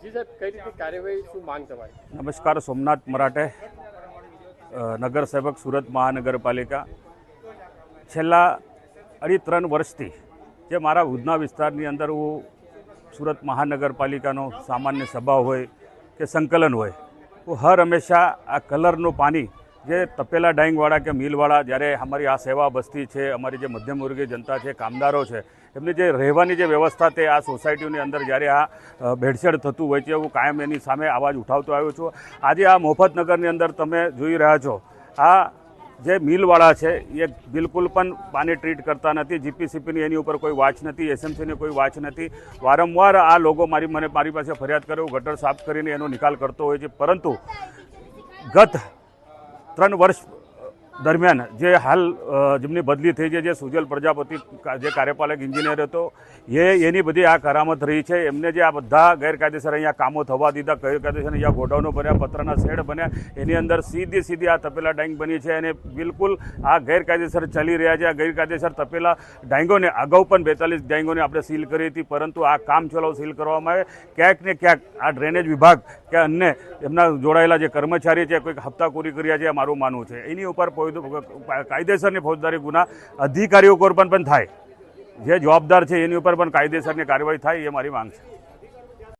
જી સાહેબ, કઈ રીતે કાર્યવાહી, શું માંગ તમારી? નમસ્કાર, સોમનાથ મરાઠે, નગરસેવક, સુરત મહાનગરપાલિકા. છેલ્લા 3.5 વર્ષથી જે મારા ઉધના વિસ્તારની અંદર હું સુરત મહાનગરપાલિકાનો સામાન્ય સભા હોય કે સંકલન હોય, હું હર હંમેશા આ કલરનું પાણી જે તપેલા ડાઈંગવાળા કે મિલવાળા, જ્યારે અમારી આ સેવા બસ્તી છે, અમારી જે મધ્યમ વર્ગીય જનતા છે, કામદારો છે, એમની જે રહેવાની જે વ્યવસ્થા તે આ સોસાયટીની અંદર જ્યારે આ ભેળસેળ થતું હોય છે, હું કાયમ એની સામે અવાજ ઉઠાવતો આવ્યો છું. આજે આ મોફતનગરની અંદર તમે જોઈ રહ્યા છો, આ જે મિલવાળા છે એ બિલકુલ પણ પાણી ટ્રીટ કરતા નથી. જીપીસીપીની એની ઉપર કોઈ વાચ નથી, એસએમસીની કોઈ વાચ નથી. વારંવાર આ લોકો મારી પાસે ફરિયાદ કરે, હું ગટર સાફ કરીને એનો નિકાલ કરતો હોય છે. પરંતુ ગત 3 વર્ષ દરમિયાન જે હાલ જેમની બદલી થઈ છે, જે સુજલ પ્રજાપતિ જે કાર્યપાલક એન્જિનિયર હતો, એની બધી આ કરામત રહી છે. એમને જે આ બધા ગેરકાયદેસર અહીંયા કામો થવા દીધા, ગેરકાયદેસર અહીંયા ગોડાઉનો બન્યા, પતરાના શેડ બન્યા, એની અંદર સીધી આ તપેલા ડાઈંગ બની છે અને બિલકુલ આ ગેરકાયદેસર ચાલી રહ્યા છે. આ ગેરકાયદેસર તપેલા ડાઈંગોને અગાઉ પણ 42 ડાઈંગોને આપણે સીલ કરી હતી, પરંતુ આ કામ ચલાવ સીલ કરવામાં આવે. ક્યાંક ને ક્યાંક આ ડ્રેનેજ વિભાગ કે અન્ય એમના જોડાયેલા જે કર્મચારી છે, કોઈક હપ્તાખોરી કર્યા છે, મારું માનવું છે. એની ઉપર કાયદેસરની ફોજદારી ગુના અધિકારીઓ પર પણ થાય, જે જવાબદાર છે એની ઉપર પણ કાયદેસરની કાર્યવાહી થાય, એ મારી માંગ છે.